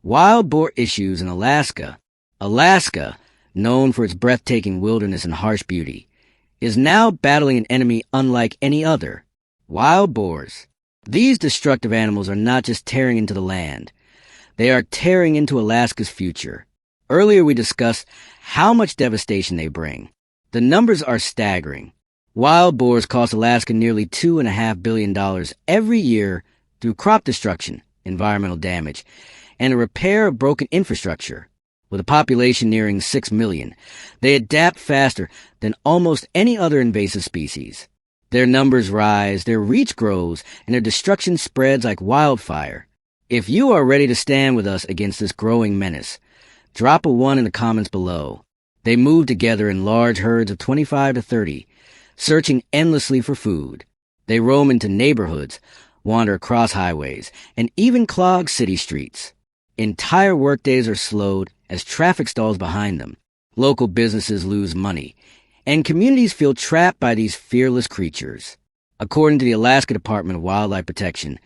Wild boar issues in Alaska. Alaska, known for its breathtaking wilderness and harsh beauty, is now battling an enemy unlike any other: wild boars. These destructive animals are not just tearing into the land. They are tearing into Alaska's future. Earlier we discussed how much devastation they bring. The numbers are staggering. Wild boars cost Alaska nearly $2.5 billion every year through crop destruction, environmental damage, and the repair of broken infrastructure. With a population nearing 6 million, they adapt faster than almost any other invasive species. Their numbers rise, their reach grows, and their destruction spreads like wildfire. If you are ready to stand with us against this growing menace, drop a 1 in the comments below. They move together in large herds of 25 to 30, searching endlessly for food. They roam into neighborhoods, wander across highways, and even clog city streets. Entire workdays are slowed as traffic stalls behind them. Local businesses lose money, and communities feel trapped by these fearless creatures. According to the Alaska Department of Wildlife Protection,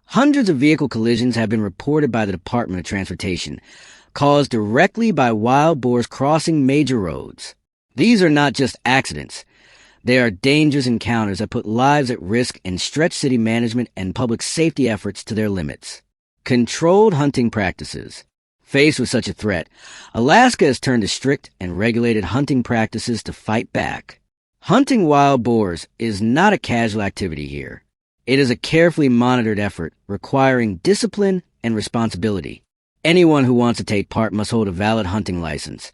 hundreds of vehicle collisions have been reported by the Department of Transportation, caused directly by wild boars crossing major roads. These are not just accidents. They are dangerous encounters that put lives at risk and stretch city management and public safety efforts to their limits. Controlled hunting practices. Faced with such a threat, Alaska has turned to strict and regulated hunting practices to fight back. Hunting wild boars is not a casual activity here. It is a carefully monitored effort requiring discipline and responsibility. Anyone who wants to take part must hold a valid hunting license,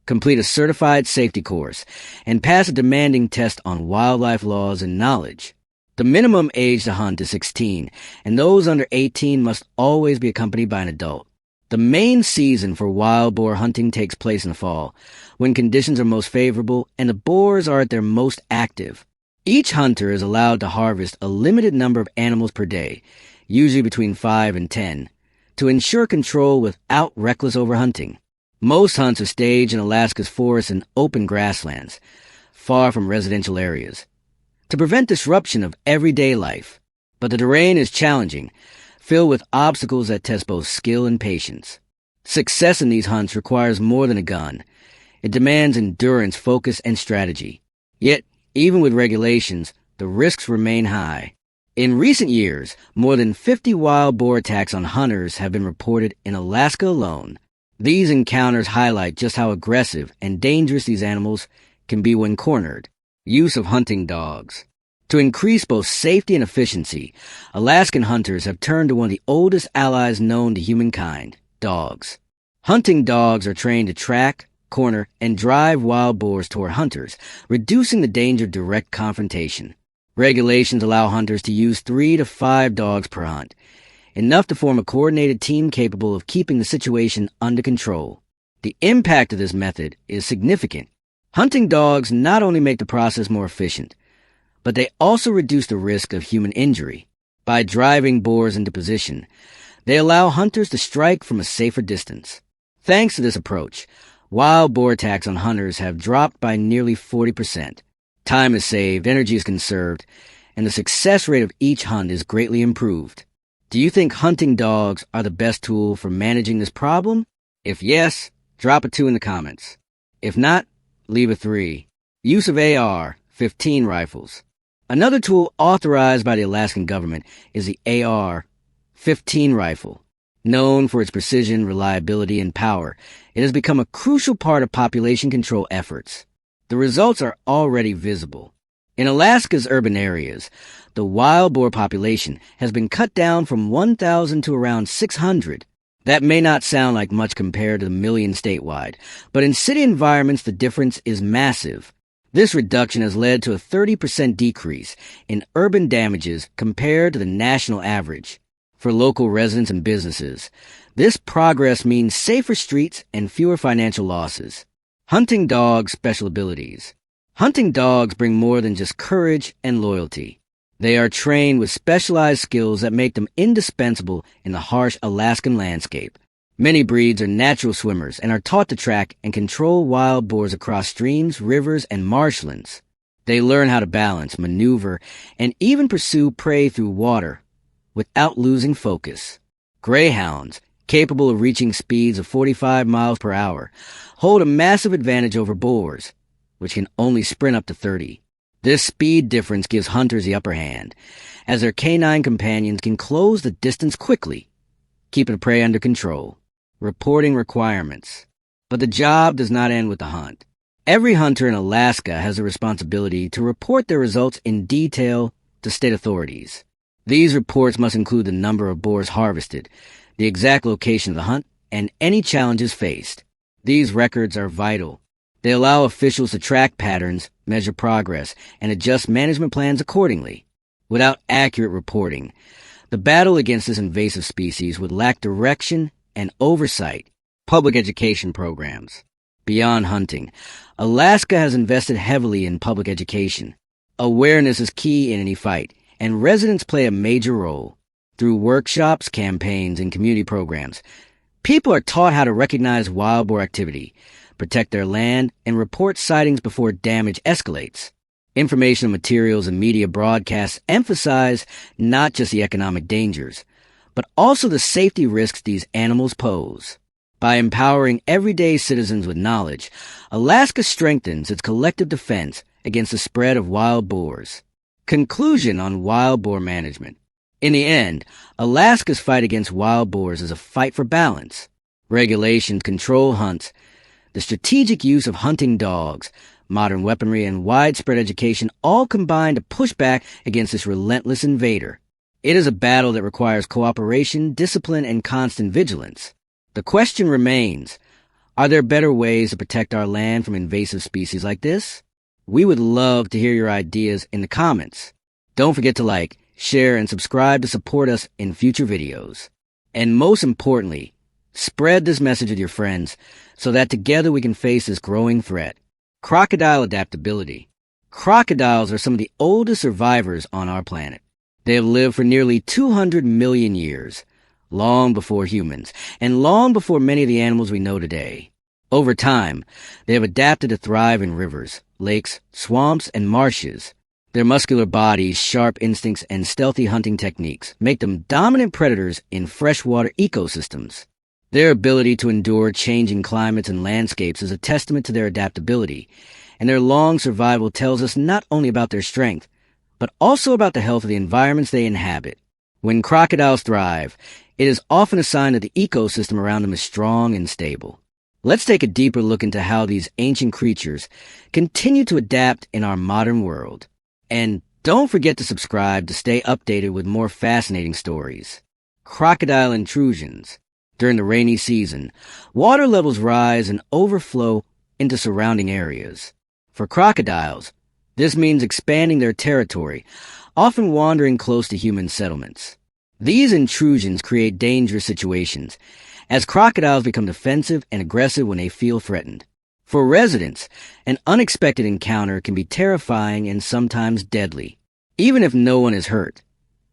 complete a certified safety course, and pass a demanding test on wildlife laws and knowledge. The minimum age to hunt is 16, and those under 18 must always be accompanied by an adult. The main season for wild boar hunting takes place in the fall, when conditions are most favorable and the boars are at their most active. Each hunter is allowed to harvest a limited number of animals per day, usually between 5 and 10, to ensure control without reckless overhunting. Most hunts are staged in Alaska's forests and open grasslands, far from residential areas, to prevent disruption of everyday life. But the terrain is challenging, filled with obstacles that test both skill and patience. Success in these hunts requires more than a gun. It demands endurance, focus, and strategy. Yet, even with regulations, the risks remain high. In recent years, more than 50 wild boar attacks on hunters have been reported in Alaska alone. These encounters highlight just how aggressive and dangerous these animals can be when cornered. Use of hunting dogs. To increase both safety and efficiency, Alaskan hunters have turned to one of the oldest allies known to humankind: dogs. Hunting dogs are trained to track, corner, and drive wild boars toward hunters, reducing the danger of direct confrontation. Regulations allow hunters to use 3 to 5 dogs per hunt, enough to form a coordinated team capable of keeping the situation under control. The impact of this method is significant. Hunting dogs not only make the process more efficient, but they also reduce the risk of human injury. By driving boars into position, they allow hunters to strike from a safer distance. Thanks to this approach, wild boar attacks on hunters have dropped by nearly 40%. Time is saved, energy is conserved, and the success rate of each hunt is greatly improved. Do you think hunting dogs are the best tool for managing this problem? If yes, drop a 2 in the comments. If not, leave a 3. Use of AR-15 rifles. Another tool authorized by the Alaskan government is the AR-15 rifle. Known for its precision, reliability, and power, it has become a crucial part of population control efforts. The results are already visible. In Alaska's urban areas, the wild boar population has been cut down from 1,000 to around 600. That may not sound like much compared to the million statewide, but in city environments the difference is massive. This reduction has led to a 30% decrease in urban damages compared to the national average. For local residents and businesses, this progress means safer streets and fewer financial losses. Hunting dogs' special abilities. Hunting dogs bring more than just courage and loyalty. They are trained with specialized skills that make them indispensable in the harsh Alaskan landscape. Many breeds are natural swimmers and are taught to track and control wild boars across streams, rivers, and marshlands. They learn how to balance, maneuver, and even pursue prey through water without losing focus. Greyhounds, capable of reaching speeds of 45 miles per hour, hold a massive advantage over boars, which can only sprint up to 30. This speed difference gives hunters the upper hand, as their canine companions can close the distance quickly, keeping prey under control. Reporting requirements. But the job does not end with the hunt. Every hunter in Alaska has a responsibility to report their results in detail to state authorities. These reports must include the number of boars harvested, the exact location of the hunt, and any challenges faced. These records are vital. They allow officials to track patterns, measure progress, and adjust management plans accordingly. Without accurate reporting, the battle against this invasive species would lack direction and oversight. Public education programs. Beyond hunting, Alaska has invested heavily in public education. Awareness is key in any fight, and residents play a major role. Through workshops, campaigns, and community programs, people are taught how to recognize wild boar activity, protect their land, and report sightings before damage escalates. Informational materials and media broadcasts emphasize not just the economic dangers, but also the safety risks these animals pose. By empowering everyday citizens with knowledge, Alaska strengthens its collective defense against the spread of wild boars. Conclusion on wild boar management. In the end, Alaska's fight against wild boars is a fight for balance. Regulations control hunts. The strategic use of hunting dogs, modern weaponry, and widespread education all combine to push back against this relentless invader. It is a battle that requires cooperation, discipline, and constant vigilance. The question remains, are there better ways to protect our land from invasive species like this? We would love to hear your ideas in the comments. Don't forget to like, share, and subscribe to support us in future videos. And most importantly, spread this message with your friends so that together we can face this growing threat. Crocodile adaptability. Crocodiles are some of the oldest survivors on our planet. They have lived for nearly 200 million years, long before humans, and long before many of the animals we know today. Over time, they have adapted to thrive in rivers, lakes, swamps, and marshes. Their muscular bodies, sharp instincts, and stealthy hunting techniques make them dominant predators in freshwater ecosystems. Their ability to endure changing climates and landscapes is a testament to their adaptability, and their long survival tells us not only about their strength, but also about the health of the environments they inhabit. When crocodiles thrive, it is often a sign that the ecosystem around them is strong and stable. Let's take a deeper look into how these ancient creatures continue to adapt in our modern world. And don't forget to subscribe to stay updated with more fascinating stories. Crocodile intrusions. During the rainy season, water levels rise and overflow into surrounding areas. For crocodiles, this means expanding their territory, often wandering close to human settlements. These intrusions create dangerous situations, as crocodiles become defensive and aggressive when they feel threatened. For residents, an unexpected encounter can be terrifying and sometimes deadly. Even if no one is hurt,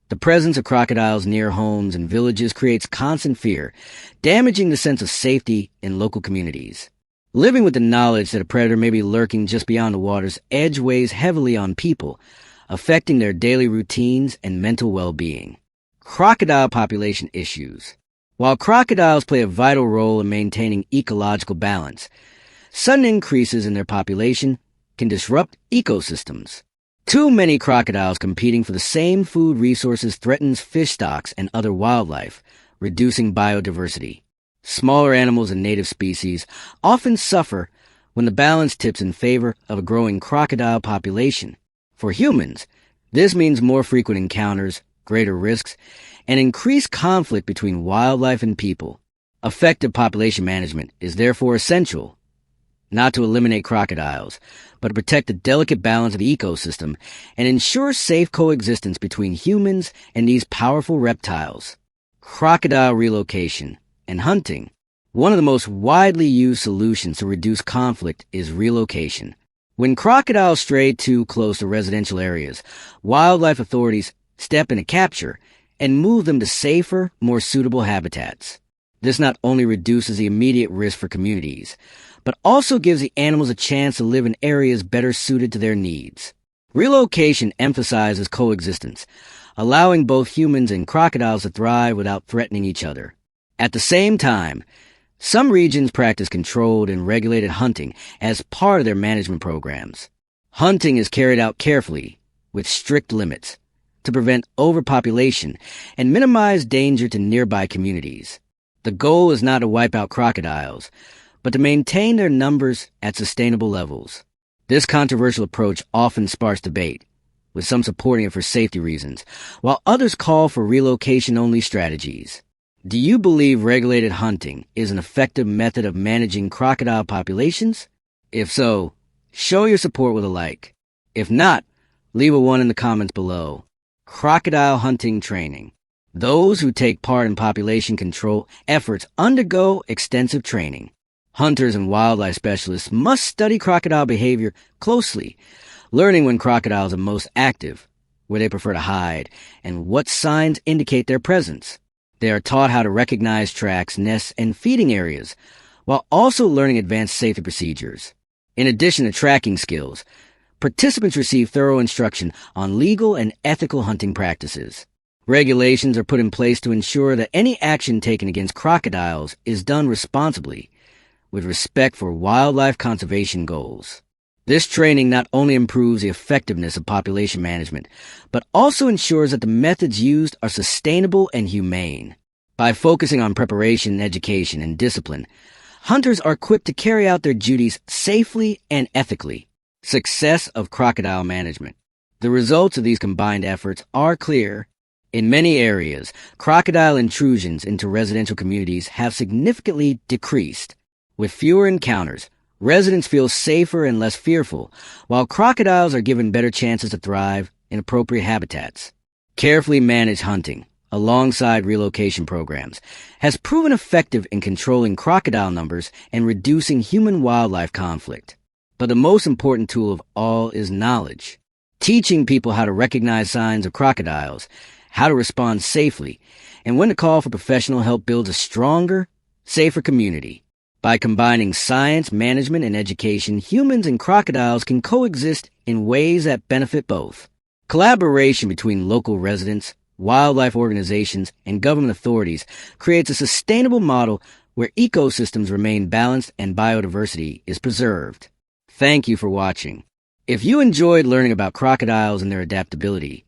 the presence of crocodiles near homes and villages creates constant fear, damaging the sense of safety in local communities. Living with the knowledge that a predator may be lurking just beyond the water's edge weighs heavily on people, affecting their daily routines and mental well-being. Crocodile population issues. While crocodiles play a vital role in maintaining ecological balance, sudden increases in their population can disrupt ecosystems. Too many crocodiles competing for the same food resources threatens fish stocks and other wildlife, reducing biodiversity. Smaller animals and native species often suffer when the balance tips in favor of a growing crocodile population. For humans, this means more frequent encounters, greater risks, and increased conflict between wildlife and people. Effective population management is therefore essential, not to eliminate crocodiles, but to protect the delicate balance of the ecosystem and ensure safe coexistence between humans and these powerful reptiles. Crocodile relocation and hunting. One of the most widely used solutions to reduce conflict is relocation. When crocodiles stray too close to residential areas, wildlife authorities step in to capture and move them to safer, more suitable habitats. This not only reduces the immediate risk for communities, but also gives the animals a chance to live in areas better suited to their needs. Relocation emphasizes coexistence, allowing both humans and crocodiles to thrive without threatening each other. At the same time, some regions practice controlled and regulated hunting as part of their management programs. Hunting is carried out carefully, with strict limits, to prevent overpopulation and minimize danger to nearby communities. The goal is not to wipe out crocodiles, but to maintain their numbers at sustainable levels. This controversial approach often sparks debate, with some supporting it for safety reasons, while others call for relocation-only strategies. Do you believe regulated hunting is an effective method of managing crocodile populations? If so, show your support with a like. If not, leave a 1 in the comments below. Crocodile hunting training. Those who take part in population control efforts undergo extensive training. Hunters and wildlife specialists must study crocodile behavior closely, learning when crocodiles are most active, where they prefer to hide, and what signs indicate their presence. They are taught how to recognize tracks, nests, and feeding areas, while also learning advanced safety procedures. In addition to tracking skills, participants receive thorough instruction on legal and ethical hunting practices. Regulations are put in place to ensure that any action taken against crocodiles is done responsibly, with respect for wildlife conservation goals. This training not only improves the effectiveness of population management, but also ensures that the methods used are sustainable and humane. By focusing on preparation, education, and discipline, hunters are equipped to carry out their duties safely and ethically. Success of crocodile management. The results of these combined efforts are clear. In many areas, crocodile intrusions into residential communities have significantly decreased. With fewer encounters, residents feel safer and less fearful, while crocodiles are given better chances to thrive in appropriate habitats. Carefully managed hunting, alongside relocation programs, has proven effective in controlling crocodile numbers and reducing human-wildlife conflict. But the most important tool of all is knowledge. Teaching people how to recognize signs of crocodiles, how to respond safely, and when to call for professional help builds a stronger, safer community. By combining science, management, and education, humans and crocodiles can coexist in ways that benefit both. Collaboration between local residents, wildlife organizations, and government authorities creates a sustainable model where ecosystems remain balanced and biodiversity is preserved. Thank you for watching. If you enjoyed learning about crocodiles and their adaptability,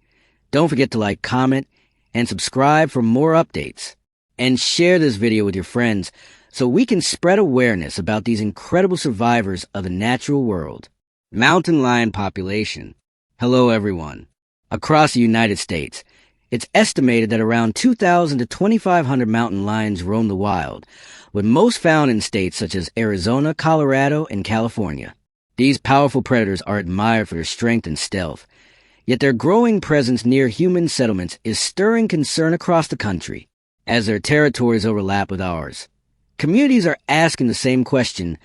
don't forget to like, comment, and subscribe for more updates. And share this video with your friends so we can spread awareness about these incredible survivors of the natural world. Mountain lion population. Hello everyone. Across the United States, it's estimated that around 2,000 to 2,500 mountain lions roam the wild, with most found in states such as Arizona, Colorado, and California. These powerful predators are admired for their strength and stealth, yet their growing presence near human settlements is stirring concern across the country, as their territories overlap with ours. Communities are asking the same question: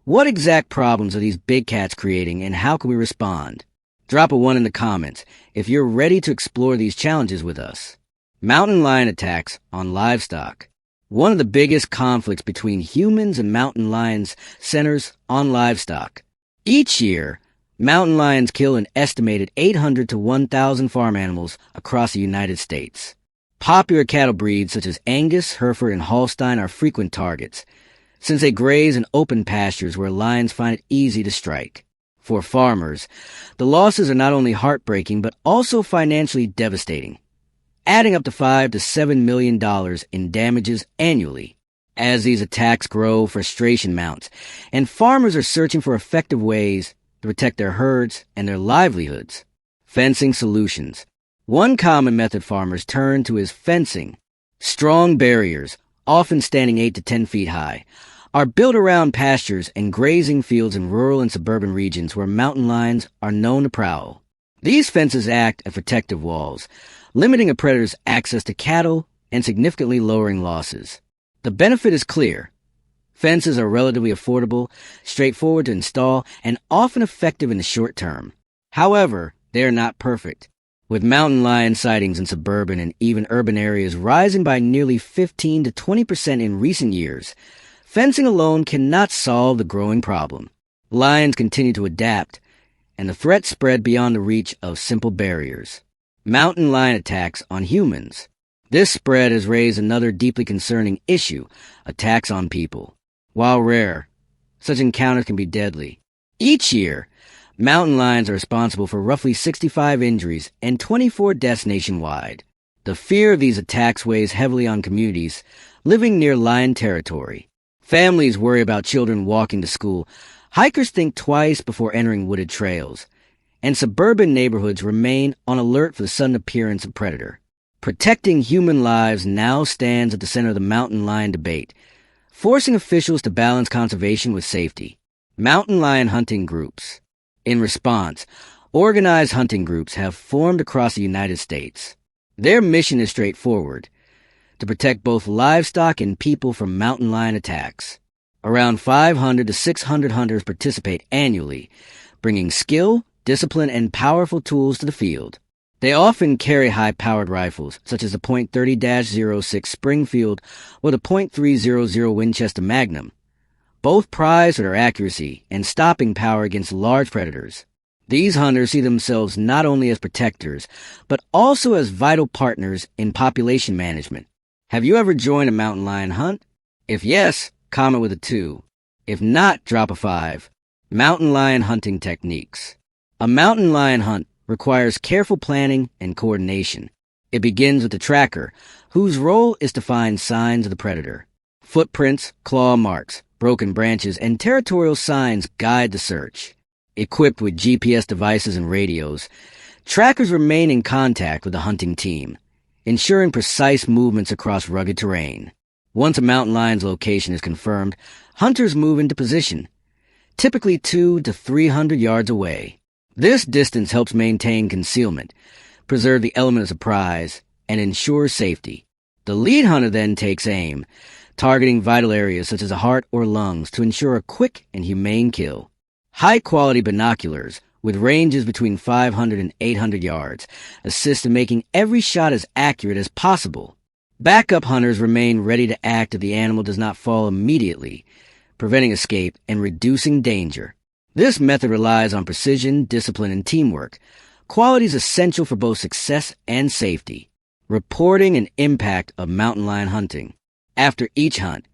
what exact problems are these big cats creating, and how can we respond? Drop a 1 in the comments if you're ready to explore these challenges with us. Mountain lion attacks on livestock. One of the biggest conflicts between humans and mountain lions centers on livestock. Each year, mountain lions kill an estimated 800 to 1,000 farm animals across the United States. Popular cattle breeds such as Angus, Hereford, and Holstein are frequent targets, since they graze in open pastures where lions find it easy to strike. For farmers, the losses are not only heartbreaking but also financially devastating, adding up to $5 to $7 million in damages annually. As these attacks grow, frustration mounts, and farmers are searching for effective ways to protect their herds and their livelihoods. Fencing solutions. One common method farmers turn to is fencing. Strong barriers, often standing 8 to 10 feet high, are built around pastures and grazing fields in rural and suburban regions where mountain lions are known to prowl. These fences act as protective walls, limiting a predator's access to cattle and significantly lowering losses. The benefit is clear. Fences are relatively affordable, straightforward to install, and often effective in the short term. However, they are not perfect. With mountain lion sightings in suburban and even urban areas rising by nearly 15 to 20% in recent years, fencing alone cannot solve the growing problem. Lions continue to adapt, and the threat spread beyond the reach of simple barriers. Mountain lion attacks on humans. This spread has raised another deeply concerning issue: attacks on people. While rare, such encounters can be deadly. Each year, mountain lions are responsible for roughly 65 injuries and 24 deaths nationwide. The fear of these attacks weighs heavily on communities living near lion territory. Families worry about children walking to school. Hikers think twice before entering wooded trails. And suburban neighborhoods remain on alert for the sudden appearance of predator. Protecting human lives now stands at the center of the mountain lion debate, forcing officials to balance conservation with safety. Mountain lion hunting groups. In response, organized hunting groups have formed across the United States. Their mission is straightforward: to protect both livestock and people from mountain lion attacks. Around 500 to 600 hunters participate annually, bringing skill, discipline, and powerful tools to the field. They often carry high-powered rifles, such as the .30-06 Springfield or the .300 Winchester Magnum, both prized for their accuracy and stopping power against large predators. These hunters see themselves not only as protectors, but also as vital partners in population management. Have you ever joined a mountain lion hunt? If yes, comment with a 2. If not, drop a 5. Mountain lion hunting techniques. A mountain lion hunt requires careful planning and coordination. It begins with the tracker, whose role is to find signs of the predator. Footprints, claw marks, broken branches, and territorial signs guide the search. Equipped with GPS devices and radios, trackers remain in contact with the hunting team, ensuring precise movements across rugged terrain. Once a mountain lion's location is confirmed, hunters move into position, typically 200 to 300 yards away. This distance helps maintain concealment, preserve the element of surprise, and ensure safety. The lead hunter then takes aim, targeting vital areas such as the heart or lungs to ensure a quick and humane kill. High-quality binoculars, with ranges between 500 and 800 yards, assist in making every shot as accurate as possible. Backup hunters remain ready to act if the animal does not fall immediately, preventing escape and reducing danger. This method relies on precision, discipline, and teamwork, qualities essential for both success and safety. Reporting and impact of mountain lion hunting. After each hunt,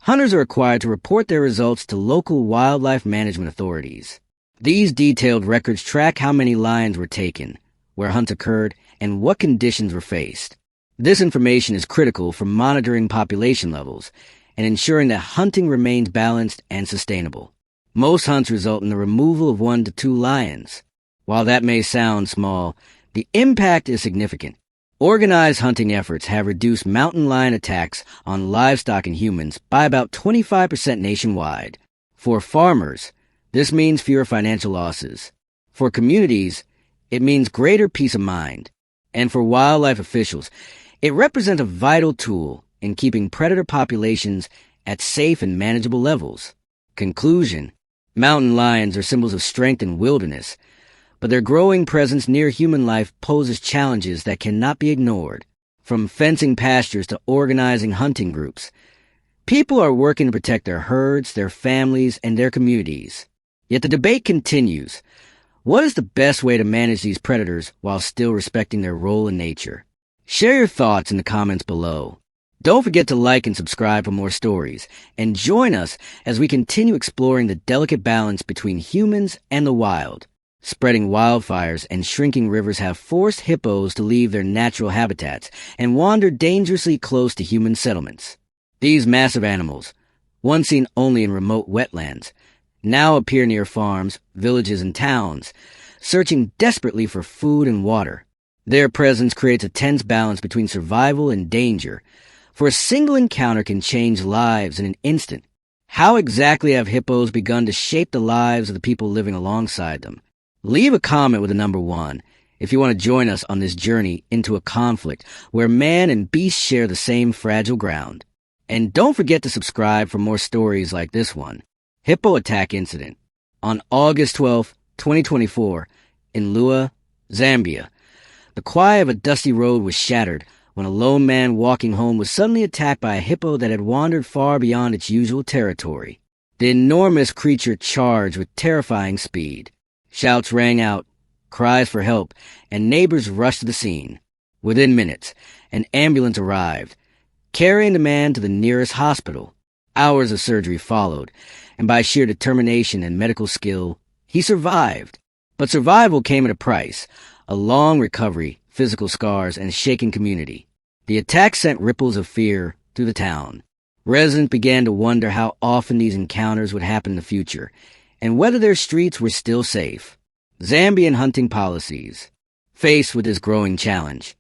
hunters are required to report their results to local wildlife management authorities. These detailed records track how many lions were taken, where hunts occurred, and what conditions were faced. This information is critical for monitoring population levels and ensuring that hunting remains balanced and sustainable. Most hunts result in the removal of 1 to 2 lions. While that may sound small, the impact is significant. Organized hunting efforts have reduced mountain lion attacks on livestock and humans by about 25% nationwide. For farmers, this means fewer financial losses. For communities, it means greater peace of mind. And for wildlife officials, it represents a vital tool in keeping predator populations at safe and manageable levels. Conclusion: mountain lions are symbols of strength and wilderness, but their growing presence near human life poses challenges that cannot be ignored. From fencing pastures to organizing hunting groups, people are working to protect their herds, their families, and their communities. Yet the debate continues. What is the best way to manage these predators while still respecting their role in nature? Share your thoughts in the comments below. Don't forget to like and subscribe for more stories, and join us as we continue exploring the delicate balance between humans and the wild. Spreading wildfires and shrinking rivers have forced hippos to leave their natural habitats and wander dangerously close to human settlements. These massive animals, once seen only in remote wetlands, now appear near farms, villages, and towns, searching desperately for food and water. Their presence creates a tense balance between survival and danger, for a single encounter can change lives in an instant. How exactly have hippos begun to shape the lives of the people living alongside them? Leave a comment with the number 1 if you want to join us on this journey into a conflict where man and beast share the same fragile ground. And don't forget to subscribe for more stories like this one. Hippo attack incident. On August 12, 2024, in Lua, Zambia, the quiet of a dusty road was shattered when a lone man walking home was suddenly attacked by a hippo that had wandered far beyond its usual territory. The enormous creature charged with terrifying speed. Shouts rang out, cries for help, and neighbors rushed to the scene. Within minutes, An ambulance arrived, carrying the man to the nearest hospital. Hours of surgery followed, and by sheer determination and medical skill, he survived. But survival came at a price: a long recovery, physical scars, and a shaken community. The attack sent ripples of fear through the town. Residents began to wonder how often these encounters would happen in the future, and whether their streets were still safe. Zambian hunting policies. Faced with this growing challenge,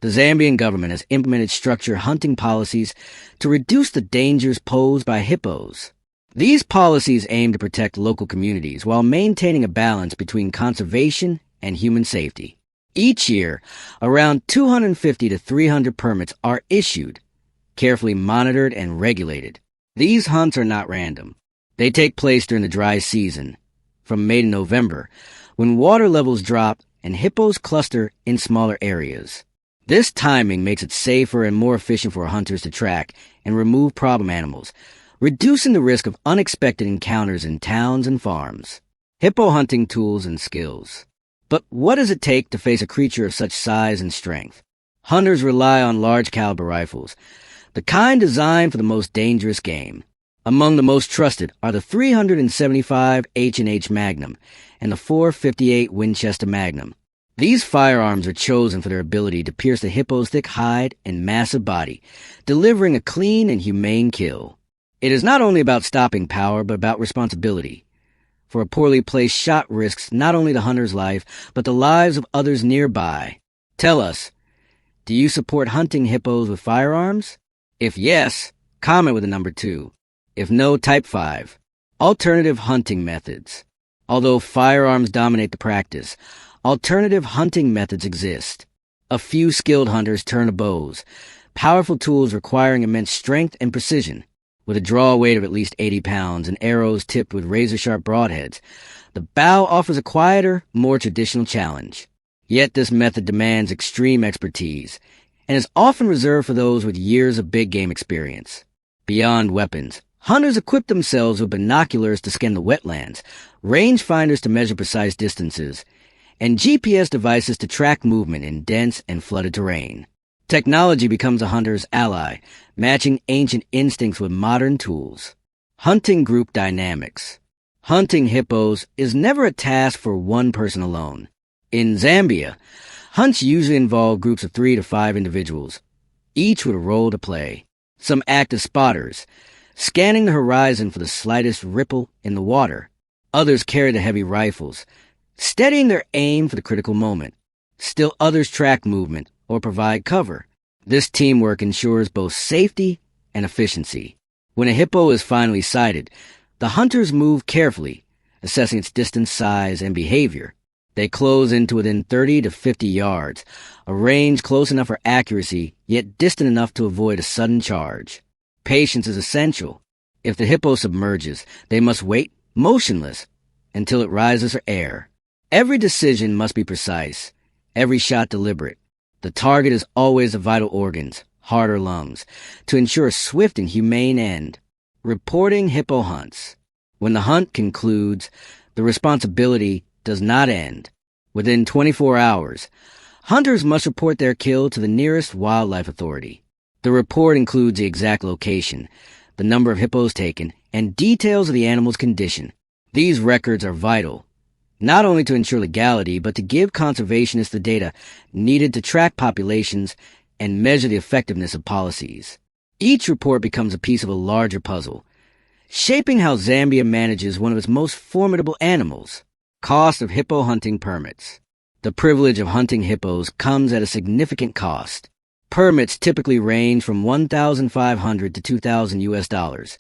the Zambian government has implemented structured hunting policies to reduce the dangers posed by hippos. These policies aim to protect local communities while maintaining a balance between conservation and human safety. Each year, around 250 to 300 permits are issued, carefully monitored and regulated. These hunts are not random. They take place during the dry season, from May to November, when water levels drop and hippos cluster in smaller areas. This timing makes it safer and more efficient for hunters to track and remove problem animals, reducing the risk of unexpected encounters in towns and farms. Hippo hunting tools and skills. But what does it take to face a creature of such size and strength? Hunters rely on large-caliber rifles, the kind designed for the most dangerous game. Among the most trusted are the 375 H&H Magnum and the 458 Winchester Magnum. These firearms are chosen for their ability to pierce the hippo's thick hide and massive body, delivering a clean and humane kill. It is not only about stopping power, but about responsibility. For a poorly placed shot risks not only the hunter's life, but the lives of others nearby. Tell us, do you support hunting hippos with firearms? If yes, comment with the number 2. If no, type 5. Alternative hunting methods. Although firearms dominate the practice, alternative hunting methods exist. A few skilled hunters turn to bows, powerful tools requiring immense strength and precision. With a draw weight of at least 80 pounds and arrows tipped with razor-sharp broadheads, the bow offers a quieter, more traditional challenge. Yet this method demands extreme expertise and is often reserved for those with years of big game experience. Beyond weapons, hunters equip themselves with binoculars to scan the wetlands, rangefinders to measure precise distances, and GPS devices to track movement in dense and flooded terrain. Technology becomes a hunter's ally, matching ancient instincts with modern tools. Hunting group dynamics. Hunting hippos is never a task for one person alone. In Zambia, hunts usually involve groups of 3 to 5 individuals, each with a role to play. Some act as spotters, scanning the horizon for the slightest ripple in the water. Others carry the heavy rifles, steadying their aim for the critical moment. Still others track movement or provide cover. This teamwork ensures both safety and efficiency. When a hippo is finally sighted, the hunters move carefully, assessing its distance, size, and behavior. They close in to within 30 to 50 yards, a range close enough for accuracy, yet distant enough to avoid a sudden charge. Patience is essential. If the hippo submerges, they must wait, motionless, until it rises for air. Every decision must be precise, every shot deliberate. The target is always the vital organs, heart or lungs, to ensure a swift and humane end. Reporting hippo hunts. When the hunt concludes, the responsibility does not end. Within 24 hours, hunters must report their kill to the nearest wildlife authority. The report includes the exact location, the number of hippos taken, and details of the animal's condition. These records are vital, not only to ensure legality, but to give conservationists the data needed to track populations and measure the effectiveness of policies. Each report becomes a piece of a larger puzzle, shaping how Zambia manages one of its most formidable animals. Cost of hippo hunting permits. The privilege of hunting hippos comes at a significant cost. Permits typically range from $1,500 to $2,000,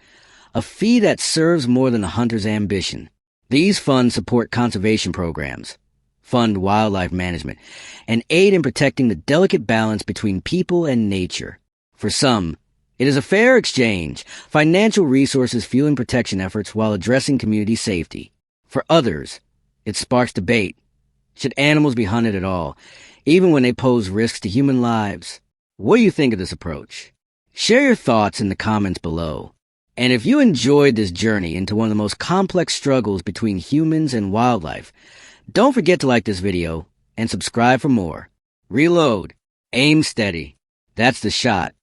a fee that serves more than the hunter's ambition. These funds support conservation programs, fund wildlife management, and aid in protecting the delicate balance between people and nature. For some, it is a fair exchange, financial resources fueling protection efforts while addressing community safety. For others, it sparks debate. Should animals be hunted at all, even when they pose risks to human lives? What do you think of this approach? Share your thoughts in the comments below. And if you enjoyed this journey into one of the most complex struggles between humans and wildlife, don't forget to like this video and subscribe for more. Reload. Aim steady. That's the shot.